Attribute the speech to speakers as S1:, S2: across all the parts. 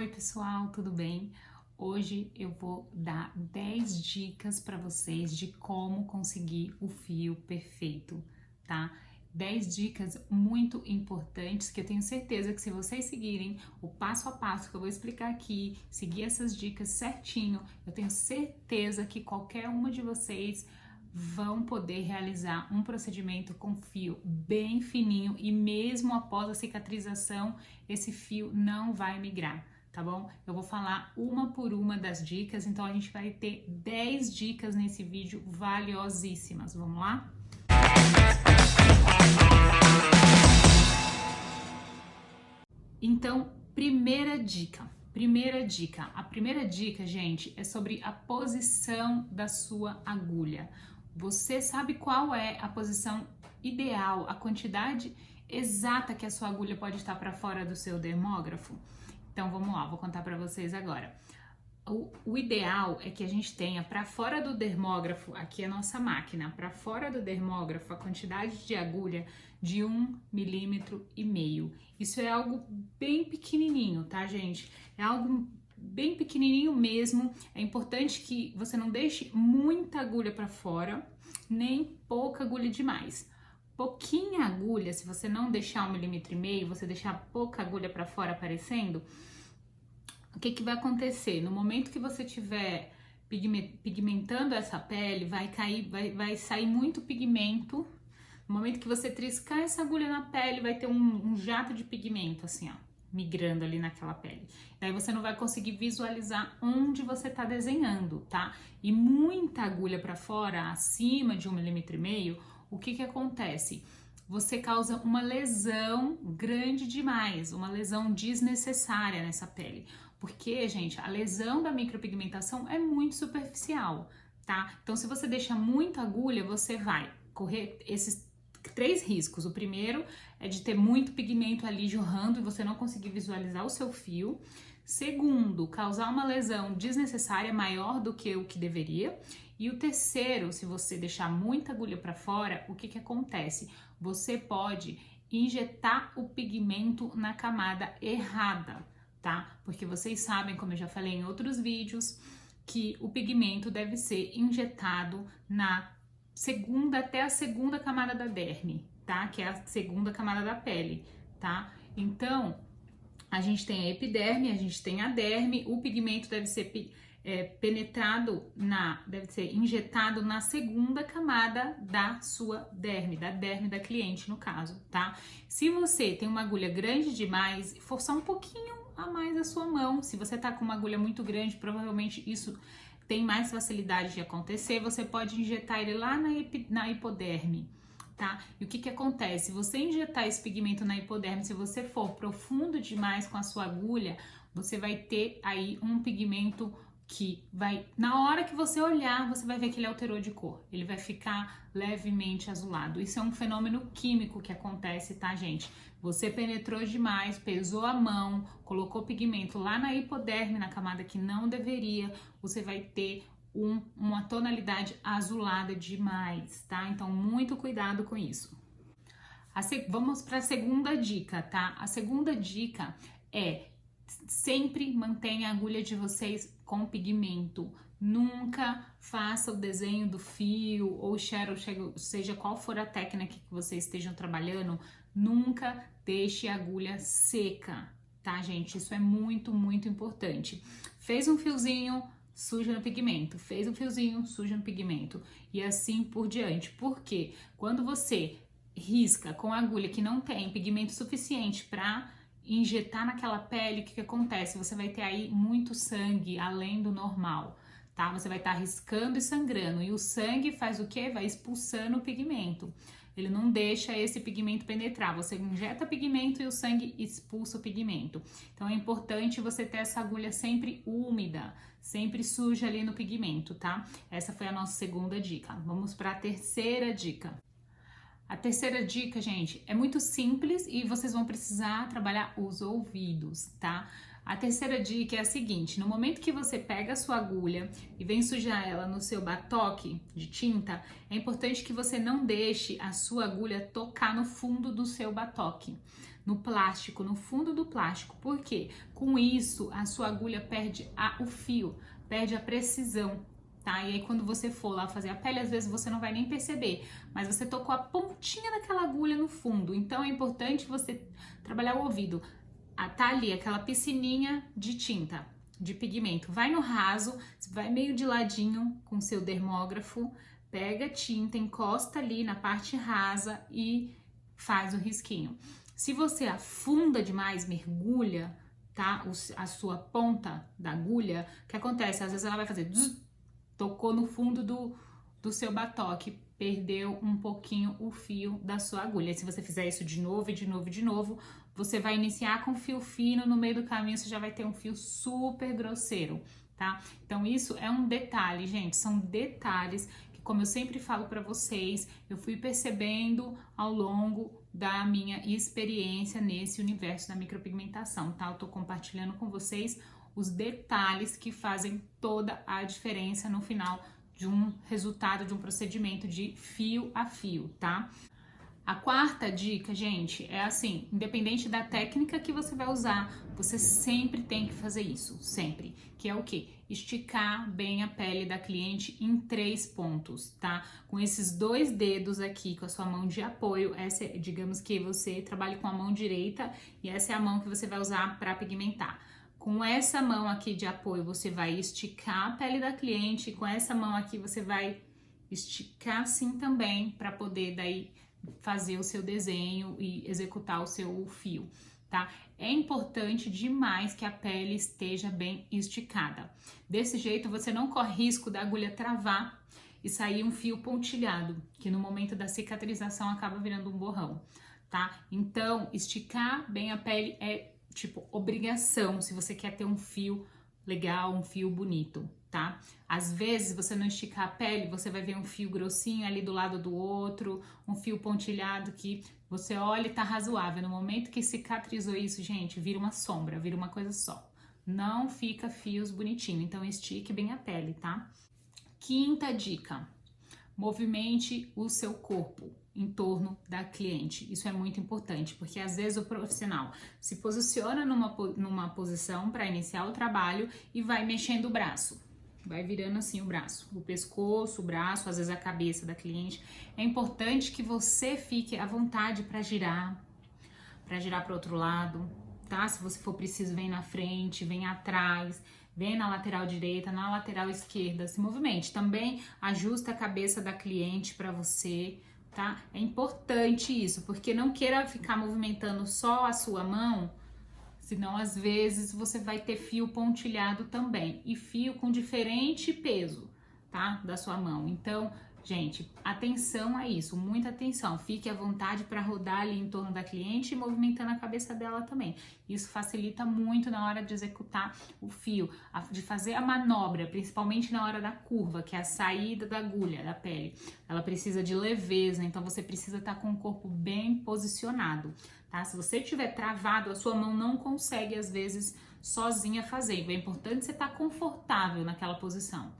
S1: Oi pessoal, tudo bem? Hoje eu vou dar 10 dicas para vocês de como conseguir o fio perfeito, tá? 10 dicas muito importantes que eu tenho certeza que se vocês seguirem o passo a passo que eu vou explicar aqui, seguir essas dicas certinho, eu tenho certeza que qualquer uma de vocês vão poder realizar um procedimento com fio bem fininho e mesmo após a cicatrização, esse fio não vai migrar, tá bom? Eu vou falar uma por uma das dicas, então a gente vai ter 10 dicas nesse vídeo valiosíssimas. Vamos lá? Então, primeira dica. A primeira dica, gente, é sobre a posição da sua agulha. Você sabe qual é a posição ideal, a quantidade exata que a sua agulha pode estar para fora do seu dermógrafo? Então vamos lá, vou contar para vocês agora. O ideal é que a gente tenha para fora do dermógrafo, aqui é a nossa máquina, para fora do dermógrafo a quantidade de agulha de 1,5 milímetro. Isso é algo bem pequenininho, tá, gente? É algo bem pequenininho mesmo. É importante que você não deixe muita agulha para fora, nem pouca agulha demais. Pouquinha agulha, se você não deixar 1,5 milímetro, você deixar pouca agulha para fora aparecendo, o que vai acontecer? No momento que você estiver pigmentando essa pele, vai sair muito pigmento. No momento que você triscar essa agulha na pele, vai ter um jato de pigmento, assim, ó, migrando ali naquela pele. Daí você não vai conseguir visualizar onde você tá desenhando, tá? E muita agulha para fora, acima de 1,5 milímetro, o que acontece? Você causa uma lesão grande demais, uma lesão desnecessária nessa pele. Porque, gente, a lesão da micropigmentação é muito superficial, tá? Então, se você deixa muita agulha, você vai correr esses 3 riscos. O primeiro é de ter muito pigmento ali jorrando e você não conseguir visualizar o seu fio. Segundo, causar uma lesão desnecessária maior do que o que deveria. E o terceiro, se você deixar muita agulha para fora, o que acontece? Você pode injetar o pigmento na camada errada, tá? Porque vocês sabem, como eu já falei em outros vídeos, que o pigmento deve ser injetado até a segunda camada da derme, tá? Que é a segunda camada da pele, tá? Então, a gente tem a epiderme, a gente tem a derme, o pigmento deve ser deve ser injetado na segunda camada da sua derme, da derme da cliente, no caso, tá? Se você tem uma agulha grande demais, forçar um pouquinho a mais a sua mão. Se você tá com uma agulha muito grande, provavelmente isso tem mais facilidade de acontecer. Você pode injetar ele lá na hipoderme, tá? E o que acontece? Se você injetar esse pigmento na hipoderme, se você for profundo demais com a sua agulha, você vai ter aí um pigmento que vai, na hora que você olhar, você vai ver que ele alterou de cor. Ele vai ficar levemente azulado. Isso é um fenômeno químico que acontece, tá, gente? Você penetrou demais, pesou a mão, colocou pigmento lá na hipoderme, na camada que não deveria, você vai ter uma tonalidade azulada demais, tá? Então, muito cuidado com isso. Vamos para a segunda dica, tá? A segunda dica é: sempre mantenha a agulha de vocês com pigmento. Nunca faça o desenho do fio ou shadow, seja qual for a técnica que vocês estejam trabalhando, nunca deixe a agulha seca, tá, gente? Isso é muito, muito importante. Fez um fiozinho, suja no pigmento. Fez um fiozinho, suja no pigmento. E assim por diante. Porque quando você risca com agulha que não tem pigmento suficiente para injetar naquela pele, o que acontece? Você vai ter aí muito sangue além do normal, tá? Você vai estar riscando e sangrando, e o sangue faz o quê? Vai expulsando o pigmento. Ele não deixa esse pigmento penetrar. Você injeta pigmento e o sangue expulsa o pigmento. Então é importante você ter essa agulha sempre úmida, sempre suja ali no pigmento, tá? Essa foi a nossa segunda dica. Vamos para a terceira dica. A terceira dica, gente, é muito simples e vocês vão precisar trabalhar os ouvidos, tá? A terceira dica é a seguinte: no momento que você pega a sua agulha e vem sujar ela no seu batoque de tinta, é importante que você não deixe a sua agulha tocar no fundo do seu batoque, no plástico, no fundo do plástico. Por quê? Com isso, a sua agulha perde o fio, perde a precisão. Tá? E aí quando você for lá fazer a pele, às vezes você não vai nem perceber, mas você tocou a pontinha daquela agulha no fundo. Então é importante você trabalhar o ouvido. Tá ali aquela piscininha de tinta, de pigmento. Vai no raso, vai meio de ladinho com seu dermógrafo, pega a tinta, encosta ali na parte rasa e faz o risquinho. Se você afunda demais, mergulha, tá? A sua ponta da agulha, o que acontece? Às vezes ela vai fazer... Tocou no fundo do seu batoque, perdeu um pouquinho o fio da sua agulha. Se você fizer isso de novo, e de novo, e de novo, você vai iniciar com fio fino, no meio do caminho você já vai ter um fio super grosseiro, tá? Então isso é um detalhe, gente, são detalhes que, como eu sempre falo para vocês, eu fui percebendo ao longo da minha experiência nesse universo da micropigmentação, tá? Eu tô compartilhando com vocês os detalhes que fazem toda a diferença no final de um resultado, de um procedimento de fio a fio, tá? A quarta dica, gente, é assim, independente da técnica que você vai usar, você sempre tem que fazer isso, sempre. Que é o quê? Esticar bem a pele da cliente em 3 pontos, tá? Com esses 2 dedos aqui, com a sua mão de apoio, essa, digamos que você trabalhe com a mão direita e essa é a mão que você vai usar para pigmentar. Com essa mão aqui de apoio, você vai esticar a pele da cliente. Com essa mão aqui, você vai esticar assim também, para poder daí fazer o seu desenho e executar o seu fio, tá? É importante demais que a pele esteja bem esticada. Desse jeito, você não corre risco da agulha travar e sair um fio pontilhado, que no momento da cicatrização acaba virando um borrão, tá? Então, esticar bem a pele é tipo obrigação, se você quer ter um fio legal, um fio bonito, tá? Às vezes você não esticar a pele, você vai ver um fio grossinho ali do lado do outro, um fio pontilhado que você olha e tá razoável. No momento que cicatrizou isso, gente, vira uma sombra, vira uma coisa só. Não fica fios bonitinho, então estique bem a pele, tá? Quinta dica: movimente o seu corpo em torno da cliente. Isso é muito importante, porque às vezes o profissional se posiciona numa posição para iniciar o trabalho e vai mexendo o braço, vai virando assim o braço, o pescoço, o braço, às vezes a cabeça da cliente. É importante que você fique à vontade para girar para outro lado, tá? Se você for preciso, vem na frente, vem atrás, vem na lateral direita, na lateral esquerda, se movimente. Também ajusta a cabeça da cliente para você, tá? É importante isso, porque não queira ficar movimentando só a sua mão, senão às vezes você vai ter fio pontilhado também e fio com diferente peso, tá? Da sua mão. Então, gente, atenção a isso, muita atenção. Fique à vontade para rodar ali em torno da cliente e movimentando a cabeça dela também. Isso facilita muito na hora de executar o fio, de fazer a manobra, principalmente na hora da curva, que é a saída da agulha da pele. Ela precisa de leveza, então você precisa estar com o corpo bem posicionado, tá? Se você estiver travado, a sua mão não consegue, às vezes, sozinha fazer. É importante você estar confortável naquela posição,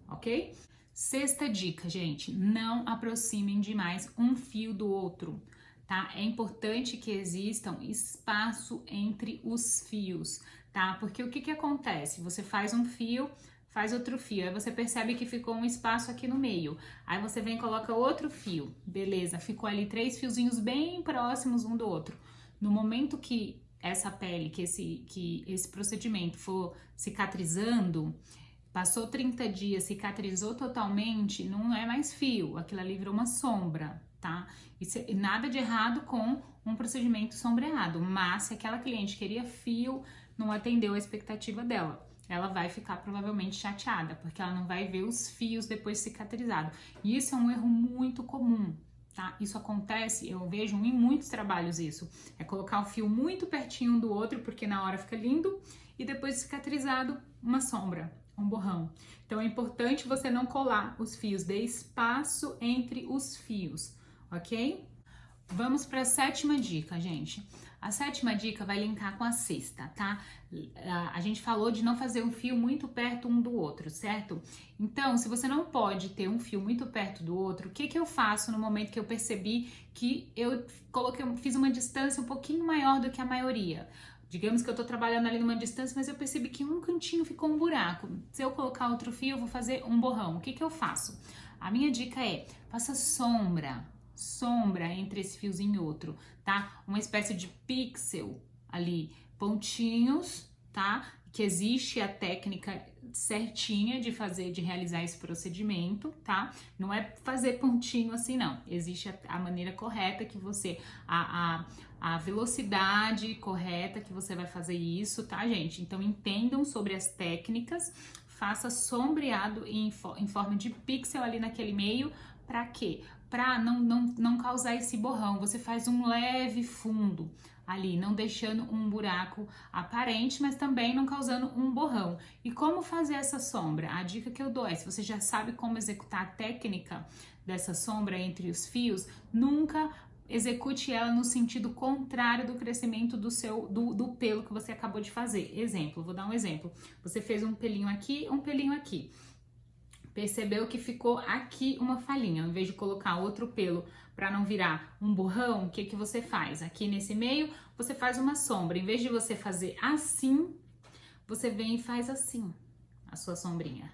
S1: ok? Sexta dica, gente, não aproximem demais um fio do outro, tá? É importante que existam espaço entre os fios, tá? Porque o que acontece? Você faz um fio, faz outro fio, aí você percebe que ficou um espaço aqui no meio, aí você vem e coloca outro fio, beleza, ficou ali 3 fiozinhos bem próximos um do outro. No momento que essa pele, que esse procedimento for cicatrizando, passou 30 dias, cicatrizou totalmente, não é mais fio, aquilo ali virou uma sombra, tá? Isso, nada de errado com um procedimento sombreado, mas se aquela cliente queria fio, não atendeu a expectativa dela, ela vai ficar provavelmente chateada, porque ela não vai ver os fios depois cicatrizado. E isso é um erro muito comum, tá? Isso acontece, eu vejo em muitos trabalhos isso, é colocar o fio muito pertinho um do outro, porque na hora fica lindo, e depois cicatrizado, uma sombra, um borrão. Então é importante você não colar os fios, dê espaço entre os fios, ok? Vamos para a sétima dica, gente. A sétima dica vai linkar com a sexta, tá? A gente falou de não fazer um fio muito perto um do outro, certo? Então, se você não pode ter um fio muito perto do outro, o que que eu faço no momento que eu percebi que eu fiz uma distância um pouquinho maior do que a maioria? Digamos que eu tô trabalhando ali numa distância, mas eu percebi que um cantinho ficou um buraco. Se eu colocar outro fio, eu vou fazer um borrão. O que que eu faço? A minha dica é, faça sombra entre esse fiozinho e outro, tá? Uma espécie de pixel ali, pontinhos, tá? Que existe a técnica certinha de realizar esse procedimento, tá? Não é fazer pontinho assim, não. Existe a maneira correta que você, a velocidade correta que você vai fazer isso, tá, gente? Então, entendam sobre as técnicas, faça sombreado em forma de pixel ali naquele meio, pra quê? Pra não causar esse borrão. Você faz um leve fundo ali, não deixando um buraco aparente, mas também não causando um borrão. E como fazer essa sombra? A dica que eu dou é, se você já sabe como executar a técnica dessa sombra entre os fios, nunca execute ela no sentido contrário do crescimento do pelo que você acabou de fazer. Exemplo, vou dar um exemplo. Você fez um pelinho aqui, um pelinho aqui. Percebeu que ficou aqui uma falhinha. Ao invés de colocar outro pelo para não virar um borrão, o que que você faz? Aqui nesse meio, você faz uma sombra. Em vez de você fazer assim, você vem e faz assim a sua sombrinha,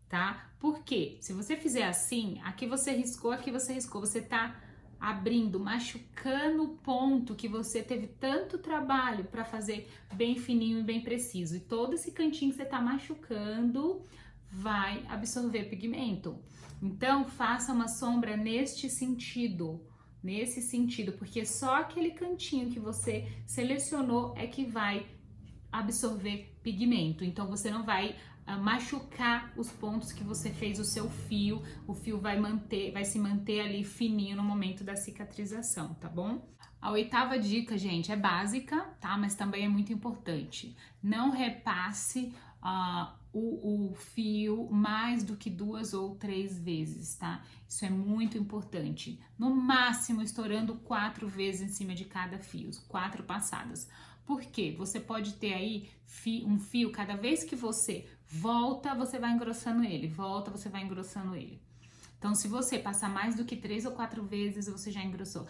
S1: tá? Por quê? Se você fizer assim, aqui você riscou, você tá abrindo, machucando o ponto que você teve tanto trabalho para fazer bem fininho e bem preciso. E todo esse cantinho que você tá machucando vai absorver pigmento. Então, faça uma sombra nesse sentido, porque só aquele cantinho que você selecionou é que vai absorver pigmento. Então, você não vai machucar os pontos que você fez o seu fio. O fio vai se manter ali fininho no momento da cicatrização, tá bom? A oitava dica, gente, é básica, tá? Mas também é muito importante. Não repasse o fio mais do que 2 ou 3 vezes, tá? Isso é muito importante. No máximo, estourando 4 vezes em cima de cada fio, 4 passadas. Por quê? Você pode ter aí um fio, cada vez que você volta, você vai engrossando ele, volta, você vai engrossando ele. Então, se você passar mais do que 3 ou 4 vezes, você já engrossou.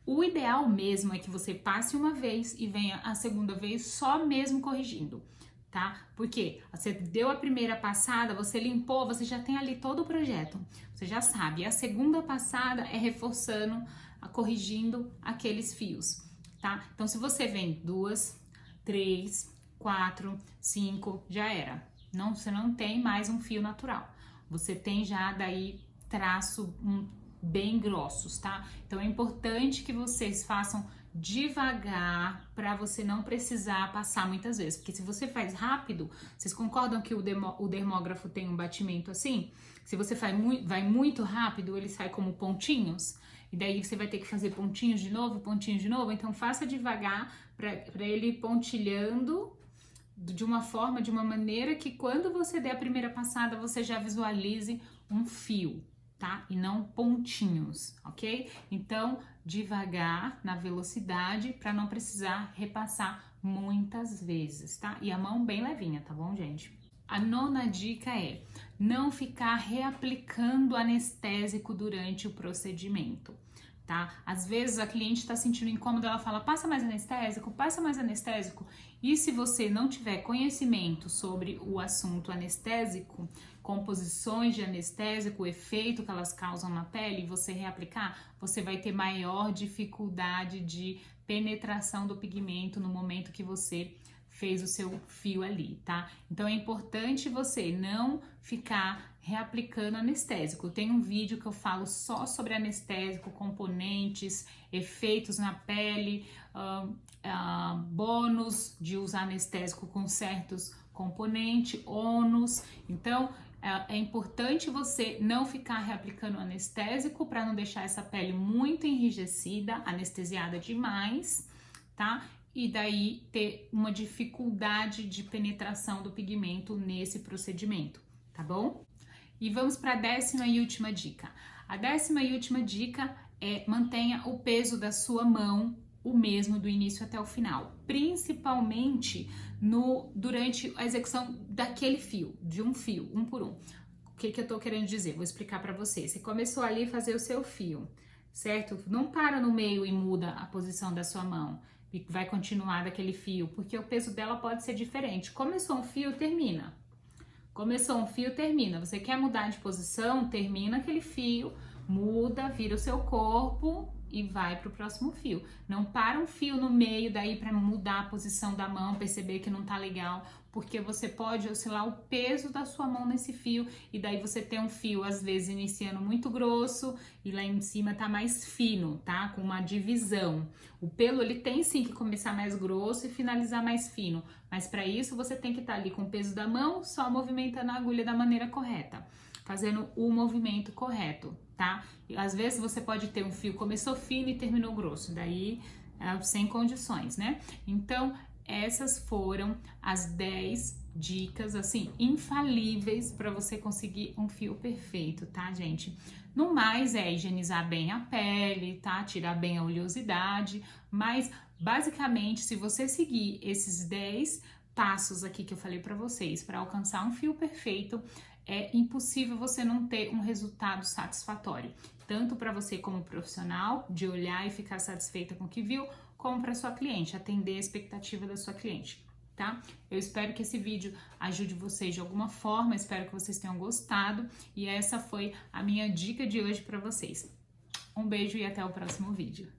S1: O ideal mesmo é que você passe uma vez e venha a segunda vez só mesmo corrigindo, tá? Porque você deu a primeira passada, você limpou, você já tem ali todo o projeto, você já sabe. E a segunda passada é reforçando, corrigindo aqueles fios, tá? Então, se você vem 2, 3, 4, 5, já era. Você não tem mais um fio natural. Você tem já daí traço bem grossos, tá? Então, é importante que vocês façam devagar para você não precisar passar muitas vezes, porque se você faz rápido, vocês concordam que o dermógrafo tem um batimento assim? Se você vai muito rápido, ele sai como pontinhos, e daí você vai ter que fazer pontinhos de novo, então faça devagar para ele ir pontilhando de uma maneira que quando você der a primeira passada, você já visualize um fio, tá? E não pontinhos, ok? Então, devagar na velocidade para não precisar repassar muitas vezes, tá? E a mão bem levinha, tá bom, gente? A nona dica é não ficar reaplicando anestésico durante o procedimento, tá? Às vezes a cliente está sentindo incômodo, ela fala, passa mais anestésico. E se você não tiver conhecimento sobre o assunto anestésico, composições de anestésico, o efeito que elas causam na pele, e você reaplicar, você vai ter maior dificuldade de penetração do pigmento no momento que você fez o seu fio ali, tá? Então é importante você não ficar reaplicando anestésico. Tem um vídeo que eu falo só sobre anestésico, componentes, efeitos na pele, bônus de usar anestésico com certos componentes, ônus. Então é importante você não ficar reaplicando anestésico para não deixar essa pele muito enrijecida, anestesiada demais, tá? E daí ter uma dificuldade de penetração do pigmento nesse procedimento, tá bom? E vamos para a 10ª e última dica. A 10ª e última dica é mantenha o peso da sua mão o mesmo do início até o final, principalmente durante a execução daquele fio, de um fio, um por um. O que eu tô querendo dizer? Vou explicar para você. Você começou ali a fazer o seu fio, certo? Não para no meio e muda a posição da sua mão e vai continuar daquele fio, porque o peso dela pode ser diferente. Começou um fio, termina. Começou um fio, termina. Você quer mudar de posição, termina aquele fio, muda, vira o seu corpo e vai para o próximo fio. Não para um fio no meio daí para mudar a posição da mão, perceber que não tá legal, porque você pode oscilar o peso da sua mão nesse fio e daí você tem um fio às vezes iniciando muito grosso e lá em cima tá mais fino, tá? Com uma divisão. O pelo ele tem sim que começar mais grosso e finalizar mais fino, mas para isso você tem que estar ali com o peso da mão, só movimentando a agulha da maneira correta, fazendo o movimento correto, tá? E às vezes você pode ter um fio começou fino e terminou grosso, daí sem condições, né? Então, essas foram as 10 dicas, assim, infalíveis para você conseguir um fio perfeito, tá, gente? No mais, é higienizar bem a pele, tá? Tirar bem a oleosidade, mas basicamente, se você seguir esses 10 passos aqui que eu falei para vocês para alcançar um fio perfeito, é impossível você não ter um resultado satisfatório, tanto para você como profissional, de olhar e ficar satisfeita com o que viu, como para sua cliente, atender a expectativa da sua cliente, tá? Eu espero que esse vídeo ajude vocês de alguma forma, espero que vocês tenham gostado e essa foi a minha dica de hoje para vocês. Um beijo e até o próximo vídeo.